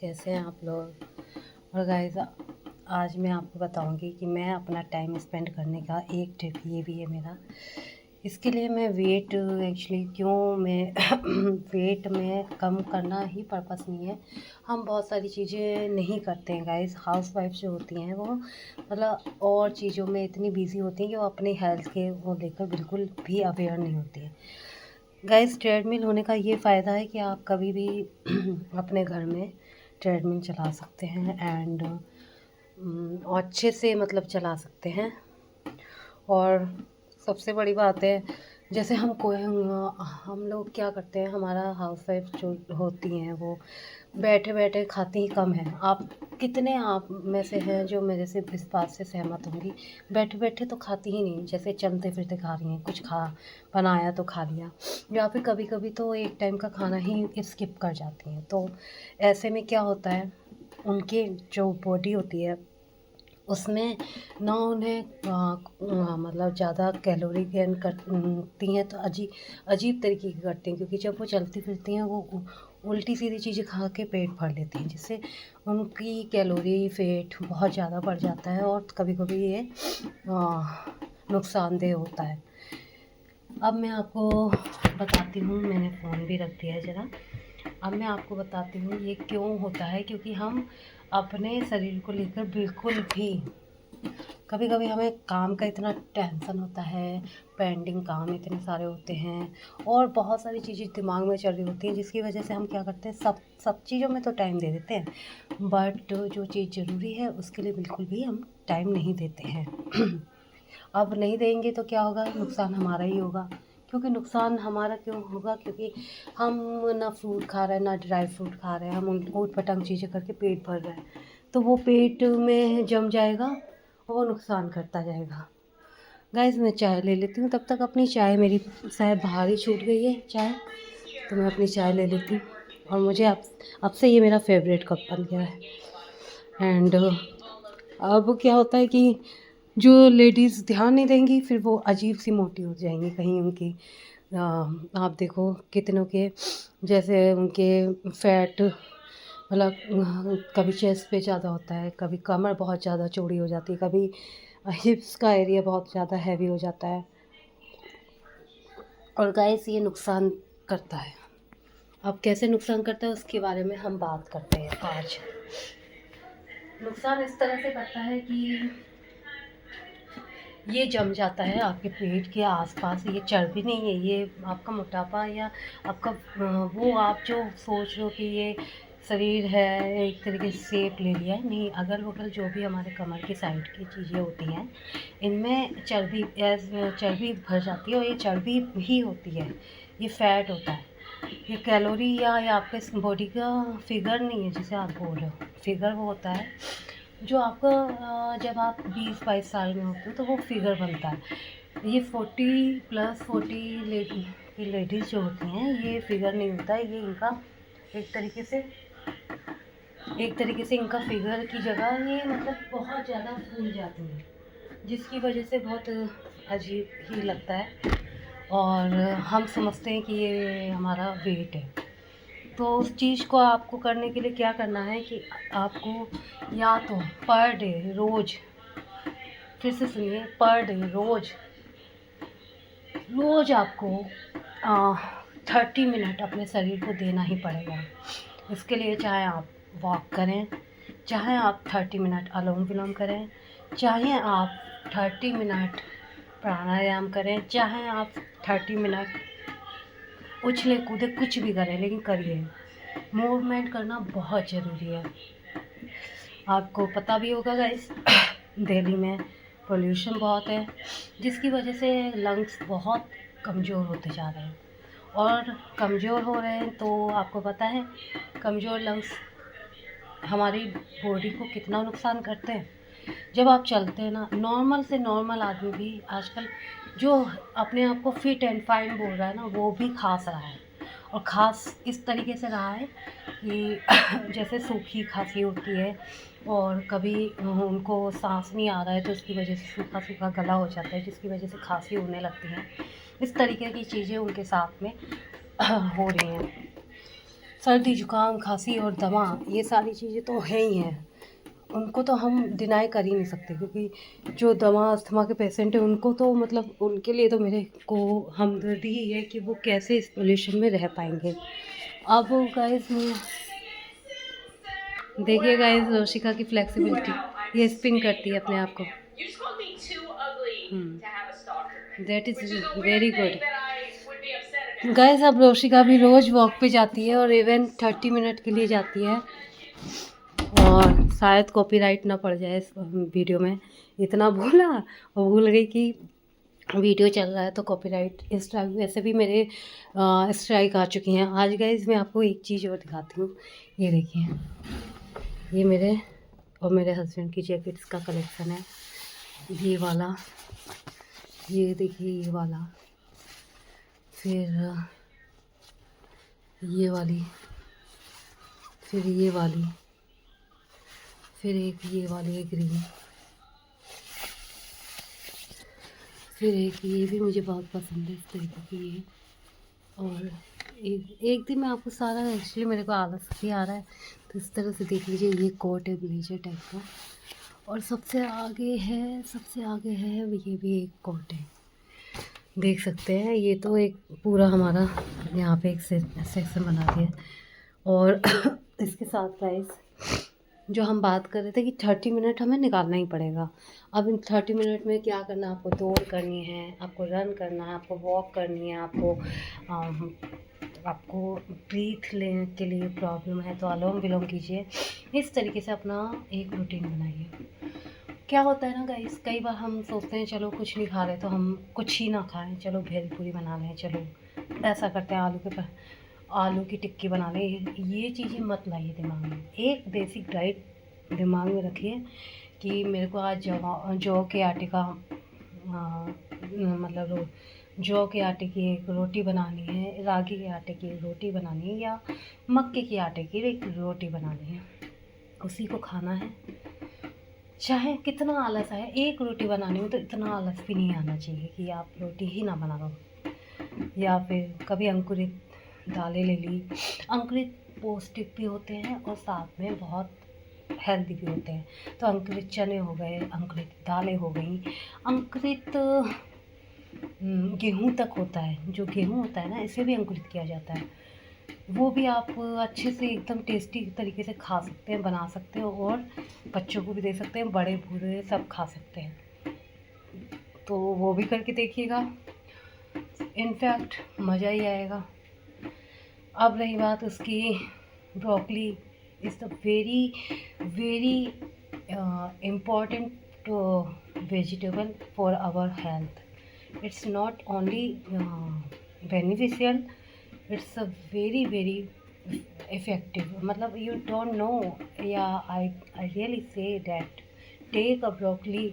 कैसे हैं आप लोग। और गाइस, आज मैं आपको बताऊंगी कि मैं अपना टाइम स्पेंड करने का एक टिप ये भी है मेरा। इसके लिए मैं वेट एक्चुअली क्यों मैं वेट में कम करना ही पर्पस नहीं है। हम बहुत सारी चीज़ें नहीं करते हैं गाइस। हाउस वाइफ जो होती हैं वो मतलब और चीज़ों में इतनी बिजी होती हैं कि वो अपनी हेल्थ के वो लेकर बिल्कुल भी अवेयर नहीं होती हैं। गाइस, ट्रेडमिल होने का ये फ़ायदा है कि आप कभी भी अपने घर में ट्रेडमिल चला सकते हैं एंड अच्छे से मतलब चला सकते हैं। और सबसे बड़ी बात है, जैसे हम लोग क्या करते हैं, हमारा हाउसवाइफ जो होती हैं वो बैठे बैठे खाती ही कम हैं। आप कितने आप में से हैं जो मेरे से इस बात से सहमत होंगी, बैठे बैठे तो खाती ही नहीं, जैसे चलते फिरते खा रही हैं, कुछ खा बनाया तो खा लिया, या फिर कभी कभी तो एक टाइम का खाना ही स्किप कर जाती हैं। तो ऐसे में क्या होता है, उनकी जो बॉडी होती है उसमें ना उन्हें मतलब ज़्यादा कैलोरी गेन करती हैं, तो अजीब तरीके की करती हैं, क्योंकि जब वो चलती फिरती हैं वो उल्टी सीधी चीज़ें खा के पेट भर लेती हैं, जिससे उनकी कैलोरी फेट बहुत ज़्यादा बढ़ जाता है और कभी कभी ये नुकसानदेह होता है। अब मैं आपको बताती हूँ, मैंने फ़ोन भी रख दिया है ज़रा। अब मैं आपको बताती हूँ ये क्यों होता है, क्योंकि हम अपने शरीर को लेकर बिल्कुल भी, कभी कभी हमें काम का इतना टेंशन होता है, पेंडिंग काम इतने सारे होते हैं और बहुत सारी चीज़ें दिमाग में चल रही होती हैं, जिसकी वजह से हम क्या करते हैं, सब चीज़ों में तो टाइम दे देते हैं, बट जो चीज़ ज़रूरी है उसके लिए बिल्कुल भी हम टाइम नहीं देते हैं। अब नहीं देंगे तो क्या होगा, नुकसान हमारा ही होगा। क्योंकि नुकसान हमारा क्यों होगा, क्योंकि हम ना फ्रूट खा रहे हैं ना ड्राई फ्रूट खा रहे हैं, हम ऊट पटांग चीज़ें करके पेट भर रहे हैं, तो वो पेट में जम जाएगा और वो नुकसान करता जाएगा। गाइस, मैं चाय ले लेती हूँ, तब तक अपनी चाय मेरी शायद बाहर ही छूट गई है चाय, तो मैं अपनी चाय ले लेती हूँ। और मुझे अब से ये मेरा फेवरेट कप बन गया है। एंड अब क्या होता है कि जो लेडीज़ ध्यान नहीं देंगी फिर वो अजीब सी मोटी हो जाएंगी, कहीं उनकी आप देखो कितनों के, जैसे उनके फैट मतलब कभी चेस्ट पे ज़्यादा होता है, कभी कमर बहुत ज़्यादा चौड़ी हो जाती है, कभी हिप्स का एरिया बहुत ज़्यादा हैवी हो जाता है। और गाइस, ये नुकसान करता है। अब कैसे नुकसान करता है उसके बारे में हम बात करते हैं आज। नुकसान इस तरह से करता है कि ये जम जाता है आपके पेट के आसपास। ये चर्बी नहीं है, ये आपका मोटापा या आपका वो आप जो सोच रहे हो कि ये शरीर है, एक तरीके से शेप ले लिया है, नहीं, अगल बगल जो भी हमारे कमर की साइड की चीज़ें होती हैं इनमें चर्बी भर जाती है, और ये चर्बी भी होती है, ये फैट होता है। ये कैलोरी या ये आपके बॉडी का फिगर नहीं है जिसे आप बोल रहे हो। फिगर वो होता है जो आपका जब आप 20-22 साल में होते हो तो वो फिगर बनता है। ये 40+40 लेडीज़ जो होती हैं, ये फिगर नहीं होता है, ये इनका एक तरीके से इनका फिगर की जगह ये मतलब बहुत ज़्यादा फूल जाती है, जिसकी वजह से बहुत अजीब ही लगता है और हम समझते हैं कि ये हमारा वेट है। तो उस चीज़ को आपको करने के लिए क्या करना है कि आपको या तो पर डे रोज़, फिर से सुनिए, पर डे रोज़ आपको 30 मिनट अपने शरीर को देना ही पड़ेगा। इसके लिए चाहे आप वॉक करें, चाहे आप 30 मिनट अनुलोम विलोम करें, चाहे आप 30 मिनट प्राणायाम करें, चाहे आप 30 मिनट उछले कूदे, कुछ भी करें, लेकिन करिए। मूवमेंट करना बहुत ज़रूरी है। आपको पता भी होगा गाइस, दिल्ली में पोल्यूशन बहुत है, जिसकी वजह से लंग्स बहुत कमज़ोर होते जा रहे हैं। और कमज़ोर हो रहे हैं तो आपको पता है कमज़ोर लंग्स हमारी बॉडी को कितना नुकसान करते हैं। जब आप चलते हैं ना, नॉर्मल से नॉर्मल आदमी भी आजकल जो अपने आप को फिट एंड फाइन बोल रहा है ना, वो भी खास रहा है। और ख़ास इस तरीके से रहा है कि जैसे सूखी खांसी होती है और कभी उनको सांस नहीं आ रहा है तो उसकी वजह से सूखा सूखा गला हो जाता है, जिसकी वजह से खांसी होने लगती है। इस तरीके की चीज़ें उनके साथ में हो रही हैं। सर्दी जुकाम खांसी और दमा, ये सारी चीज़ें तो है ही हैं, उनको तो हम डिनाई कर ही नहीं सकते, क्योंकि जो दमा अस्थमा के पेशेंट हैं उनको तो मतलब उनके लिए तो मेरे को हमदर्दी ही है कि वो कैसे इस पोल्यूशन में रह पाएंगे। अब गाइस देखिए गाइस रोशिका की फ्लेक्सिबिलिटी, ये स्पिन करती है अपने आप को। That is very good guys. अब रोशिका भी रोज़ वॉक पे जाती है और इवन 30 मिनट के लिए जाती है, और शायद कॉपीराइट ना पड़ जाए इस वीडियो में, इतना भूला और भूल गई कि वीडियो चल रहा है तो कॉपीराइट स्ट्राइक, वैसे भी मेरे स्ट्राइक आ चुकी हैं। आज गाइस मैं आपको एक चीज़ और दिखाती हूँ, ये देखिए, ये मेरे और मेरे हस्बैंड की जैकेट्स का कलेक्शन है। ये वाला, ये देखिए ये वाला, फिर ये वाली, फिर ये वाली, फिर एक ये वाली है ग्रीन, फिर एक ये भी मुझे बहुत पसंद है इस तरीके की ये। और एक दिन मैं आपको सारा, एक्चुअली मेरे को आलस भी आ रहा है तो इस तरह से देख लीजिए, ये कोट है ब्लेजर टाइप का, और सबसे आगे है ये भी एक कोट है, देख सकते हैं। ये तो एक पूरा हमारा यहाँ पे एक सेक्शन बना दिया। और इसके साथ गाइस जो हम बात कर रहे थे कि 30 मिनट हमें निकालना ही पड़ेगा। अब इन 30 मिनट में क्या करना है, आपको दौड़ करनी है, आपको रन करना है, आपको वॉक करनी है, आपको ब्रीथ लेने के लिए प्रॉब्लम है तो अनुलोम विलोम कीजिए। इस तरीके से अपना एक रूटीन बनाइए। क्या होता है ना गाइस, कई बार हम सोचते हैं चलो कुछ नहीं खा रहे तो हम कुछ ही ना खाएं, चलो भेलपूरी बना लें, चलो ऐसा करते हैं, आलू की टिक्की बना लें। ये चीज़ें मत लाइए दिमाग में, एक बेसिक डाइट दिमाग में रखिए कि मेरे को आज जौ के आटे का मतलब जौ के आटे की एक रोटी बनानी है, रागी के आटे की एक रोटी बनानी है, या मक्के के आटे की एक रोटी बनानी है, उसी को खाना है। चाहे कितना आलस आए, एक रोटी बनाने में तो इतना आलस भी नहीं आना चाहिए कि आप रोटी ही ना बनाओ। या फिर कभी अंकुरित दालें ले ली, अंकुरित पौष्टिक भी होते हैं और साथ में बहुत हेल्दी भी होते हैं। तो अंकुरित चने हो गए, अंकुरित दालें हो गई, अंकुरित गेहूँ तक होता है, जो गेहूँ होता है ना इसे भी अंकुरित किया जाता है, वो भी आप अच्छे से एकदम टेस्टी तरीके से खा सकते हैं, बना सकते हैं, और बच्चों को भी दे सकते हैं, बड़े बूढ़े सब खा सकते हैं। तो वो भी करके देखिएगा, इनफैक्ट मज़ा ही आएगा। अब रही बात उसकी, broccoli is the very very important vegetable for our health. It's not only beneficial, it's a very very effective. मतलब you don't know, yeah, I really say that take a broccoli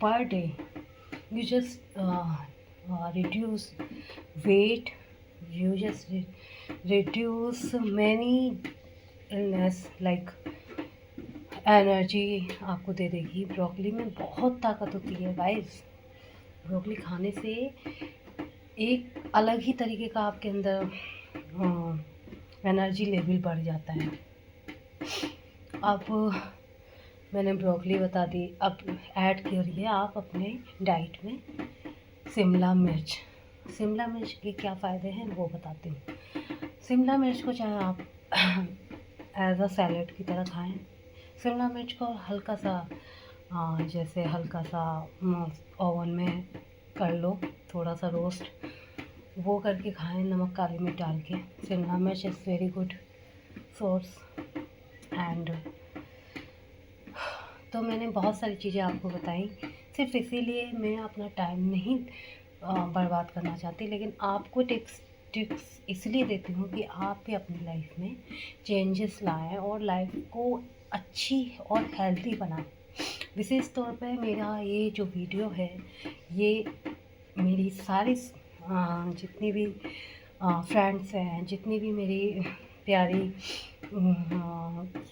per day. You just reduce weight, you just reduce many illness like energy आपको दे देगी। Broccoli में बहुत ताकत होती है guys, broccoli खाने से एक अलग ही तरीके का आपके अंदर एनर्जी लेवल बढ़ जाता है। अब मैंने ब्रोकली बता दी, अब ऐड करिए आप अपने डाइट में शिमला मिर्च। शिमला मिर्च के क्या फ़ायदे हैं वो बताती हूँ। शिमला मिर्च को चाहे आप एज अ सैलेड की तरह खाएं। शिमला मिर्च को हल्का सा जैसे हल्का सा ओवन में कर लो, थोड़ा सा रोस्ट, वो करके खाएं नमक काली मिर्च डाल के। शिमला मिर्च is very good source and तो मैंने बहुत सारी चीज़ें आपको बताई, सिर्फ इसीलिए मैं अपना टाइम नहीं बर्बाद करना चाहती, लेकिन आपको टिप्स इसलिए देती हूँ कि आप भी अपनी लाइफ में चेंजेस लाएं और लाइफ को अच्छी और हेल्दी बनाएं। विशेष तौर पे मेरा ये जो वीडियो है, ये मेरी सारी जितनी भी फ्रेंड्स हैं, जितनी भी मेरी प्यारी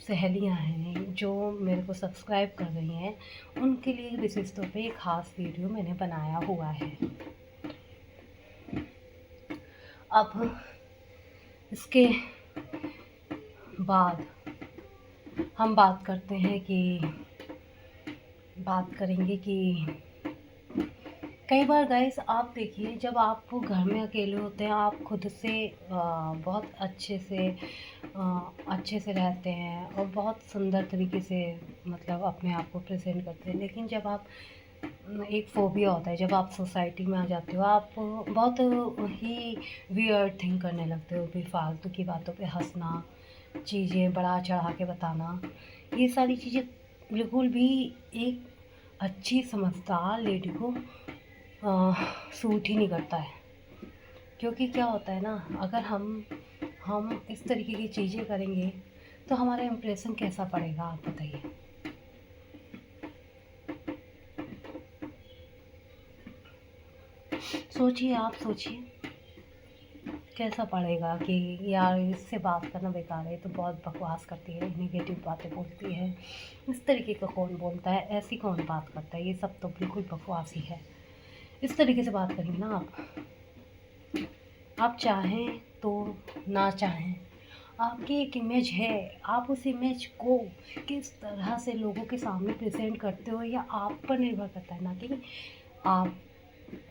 सहेलियां हैं जो मेरे को सब्सक्राइब कर रही हैं, उनके लिए विशेष तौर पे एक ख़ास वीडियो मैंने बनाया हुआ है। अब इसके बाद हम बात करेंगे कि कई बार गाइस आप देखिए, जब आप घर में अकेले होते हैं आप खुद से बहुत अच्छे से रहते हैं और बहुत सुंदर तरीके से मतलब अपने आप को प्रेजेंट करते हैं। लेकिन जब आप एक फ़ोबिया होता है, जब आप सोसाइटी में आ जाते हो आप बहुत ही वियर्ड थिंक करने लगते हो, बेफालतू की बातों पे हंसना, चीज़ें बढ़ा चढ़ा के बताना, ये सारी चीज़ें बिल्कुल भी एक अच्छी समझदार लेडी को सूट ही नहीं करता है। क्योंकि क्या होता है ना, अगर हम इस तरीके की चीज़ें करेंगे तो हमारा इम्प्रेशन कैसा पड़ेगा आप बताइए। सोचिए कैसा पड़ेगा कि यार इससे बात करना बेकार है, तो बहुत बकवास करती है, नेगेटिव बातें बोलती है, इस तरीके का कौन बोलता है, ऐसी कौन बात करता है, ये सब तो बिल्कुल बकवास ही है। इस तरीके से बात करेंगे ना आप चाहें तो ना चाहें, आपकी एक इमेज है, आप उस इमेज को किस तरह से लोगों के सामने प्रेजेंट करते हो या आप पर निर्भर करता है। ना कि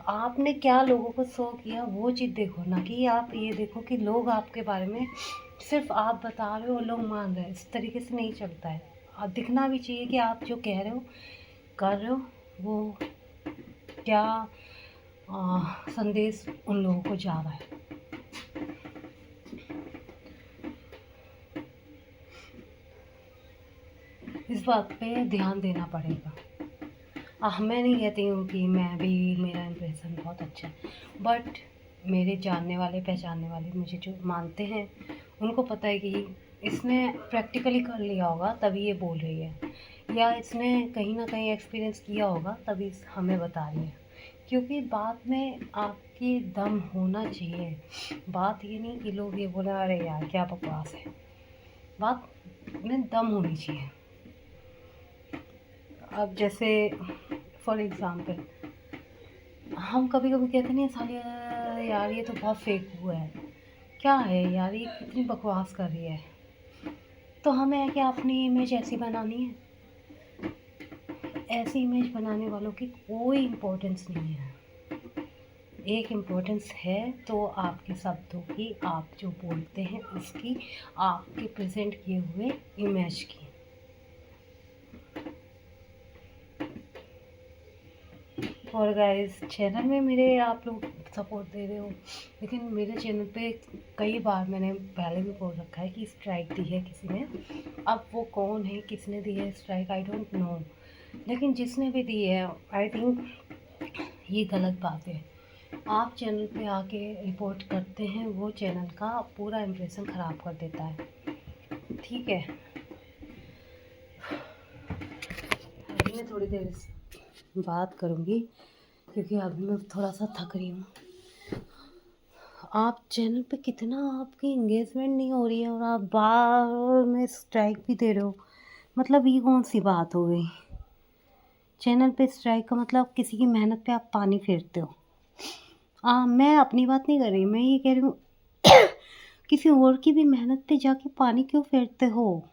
आपने क्या लोगों को शो किया वो चीज़ देखो, ना कि आप ये देखो कि लोग आपके बारे में सिर्फ आप बता रहे हो और लोग मान रहे हैं। इस तरीके से नहीं चलता है। दिखना भी चाहिए कि आप जो कह रहे हो कर रहे हो वो क्या संदेश उन लोगों को जा रहा है। इस बात पे ध्यान देना पड़ेगा। मैं नहीं कहती हूँ कि मेरा इम्प्रेशन बहुत अच्छा है, बट मेरे जानने वाले पहचानने वाले मुझे जो मानते हैं उनको पता है कि इसने प्रैक्टिकली कर लिया होगा तभी ये बोल रही है, या इसने कहीं ना कहीं एक्सपीरियंस किया होगा तभी हमें बता रही है। क्योंकि बात में आपकी दम होना चाहिए। बात ये नहीं कि लोग ये बोले अरे यार क्या बकवास है, बात में दम होनी चाहिए। अब जैसे फॉर एग्ज़ाम्पल हम कभी कभी कहते नहीं साले यार ये तो बहुत फेक हुआ है, क्या है यार ये कितनी बकवास कर रही है, तो हमें है कि अपनी इमेज ऐसी बनानी है। ऐसी इमेज बनाने वालों की कोई इम्पोर्टेंस नहीं है। एक इम्पोर्टेंस है तो आपके शब्दों की, आप जो बोलते हैं उसकी, आपके प्रेजेंट किए हुए इमेज की। और गाइस चैनल में मेरे आप लोग सपोर्ट दे रहे हो, लेकिन मेरे चैनल पे कई बार मैंने पहले भी बोल रखा है कि स्ट्राइक दी है किसी ने। अब वो कौन है, किसने दी है स्ट्राइक आई डोंट नो, लेकिन जिसने भी दी है आई थिंक ये गलत बात है। आप चैनल पे आके रिपोर्ट करते हैं, वो चैनल का पूरा इम्प्रेशन ख़राब कर देता है। ठीक है, अभी मैं थोड़ी देर बात करूँगी क्योंकि अभी मैं थोड़ा सा थक रही हूँ। आप चैनल पे कितना आपकी इंगेजमेंट नहीं हो रही है और आप बार में स्ट्राइक भी दे रहे हो, मतलब ये कौन सी बात हो गई। चैनल पे स्ट्राइक का मतलब किसी की मेहनत पे आप पानी फेरते हो। मैं अपनी बात नहीं कर रही, मैं ये कह रही हूँ किसी और की भी मेहनत पे जाके पानी क्यों फेरते हो।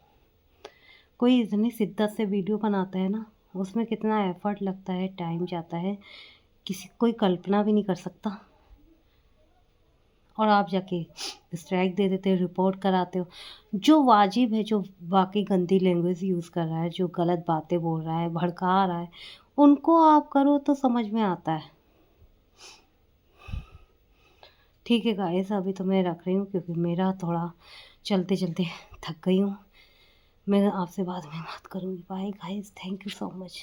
कोई इतनी शिद्दत से वीडियो बनाता है ना, उसमें कितना एफर्ट लगता है, टाइम जाता है, कोई कल्पना भी नहीं कर सकता। और आप जाके स्ट्राइक दे देते हो, रिपोर्ट कराते हो। जो वाजिब है, जो वाकई गंदी लैंग्वेज यूज़ कर रहा है, जो गलत बातें बोल रहा है, भड़का रहा है, उनको आप करो तो समझ में आता है। ठीक है गाइस, अभी तो मैं रख रही हूँ क्योंकि मेरा थोड़ा चलते चलते थक गई हूँ। मैं आपसे बाद में बात करूँगी। Bye guys, thank you so much.